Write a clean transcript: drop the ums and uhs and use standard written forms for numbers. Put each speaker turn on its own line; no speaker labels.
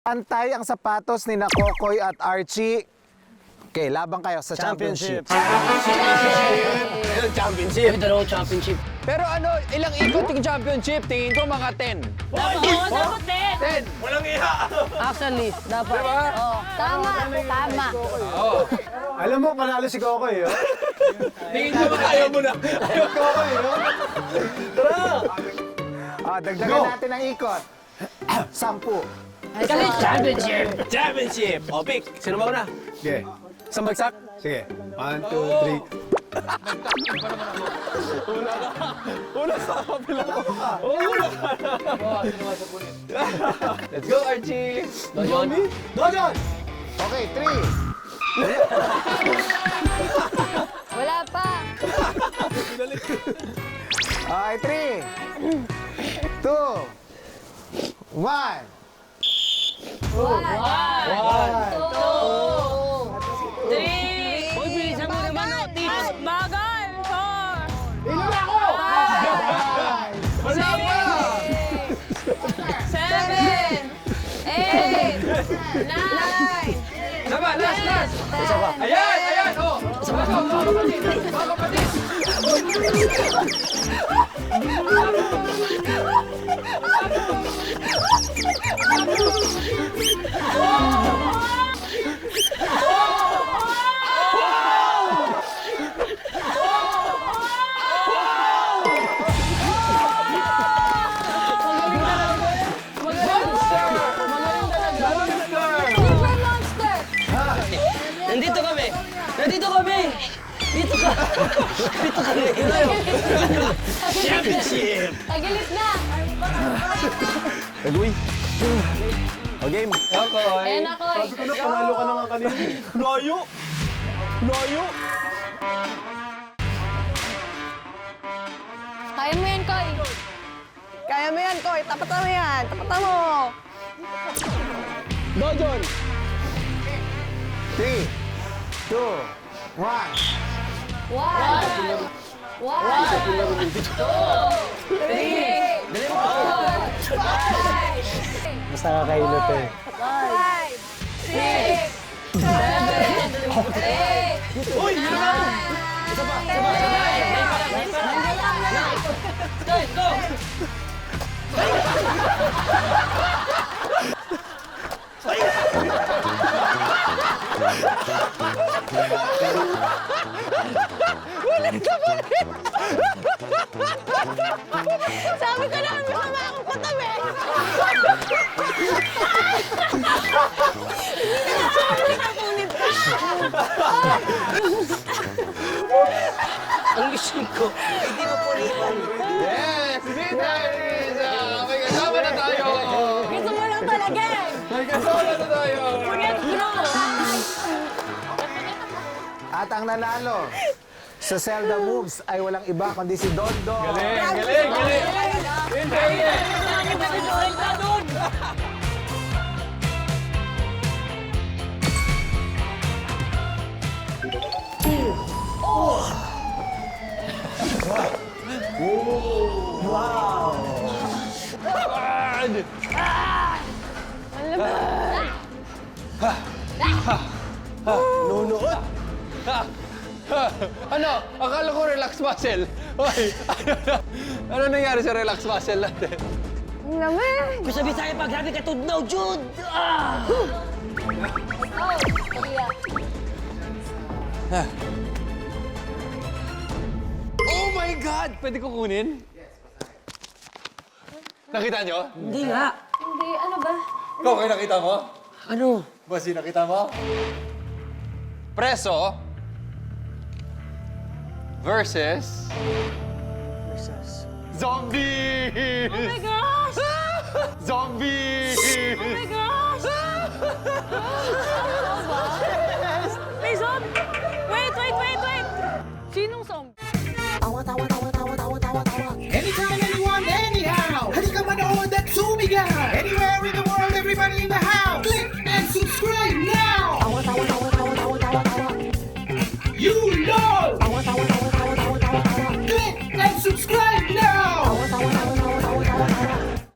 Pantay ang sapatos ni Kokoy at Archie. Okay, labang kayo sa championship.
Ayun, championship.
May dalawang championship.
Pero ano, ilang ikot yung championship? Tingin ko mga 10.
Dapat din.
10! Walang iha!
Actually, dapat.
Diba?
Oh.
Tama.
Oo.
Alam mo, panalo si Kokoy, oh.
Tingin ko ayaw mo na.
Kokoy, oh. Tara! Dagdagan natin ang ikot. 10.
Championship.
Championship! O, pick. Sino ba una?
Sige.
Isang bagsak?
Sige. 1, 2, 3.
Una sa kapila ko. Una ka. Let's go, Archie!
Dojon.
Dojon! Okay, 3.
Wala pa.
Okay, 3, 2, 1.
Uy, bilisan mo naman, oh. Tips.
Bagal. 4.
Ilan ako?
7. 8. 9.
Laban, last! Ayan! Ayan! Oh! Mga kapatid! Mga kapatid!
Super monster.
Nandito kami. Nandito kami. Dito ka. Dito kami. Championship.
Tagilit na.
Uy. O, game.
Ayan ako eh.
Panalo ka na nga kanina.
Layo! Layo!
Kaya mo yan, Koy.
Kaya mo yan, Koy. Tapatan mo yan. Tapatan mo.
Dojon!
3, 2, 1.
1. 1. 2. 3. 4. 5.
Basta kakailot eh.
6. 7. 8.
Uy!
9.
Isa pa!
Go!
Sabi ko na, masama akong patabi.
Ang mission ko. Hindi mo po lipan.
Yes! Zita! May kasama na tayo!
Gusto mo lang talaga eh.
May kasama na tayo!
Forget bro.
At ang nanalo sa Zelda Moves ay walang iba kundi si Dondo.
Galing! Galing! Galing! Hindi!
Nunuot.
Ano? Akala ko relax muscle. Hoy! Ano nangyari sa relax muscle natin?
Ang naman.
Gusto Bisaya pag grabe ka tudnaw, Jude! Ah!
Oh, Korea.
Oh my God! Pwede ko kunin? Nakita nyo?
Hindi nga.
Hindi, ano ba?
Ikaw, kayo nakita mo?
Ano?
Bossy, nakita mo? Preso versus zombies!
Oh my gosh!
Zombies!
Oh my gosh! Ano ba? May zombie! Wait! Sinong zombie?
Anytime, anyone, anyhow. Halika manood at sumigaw. Anyone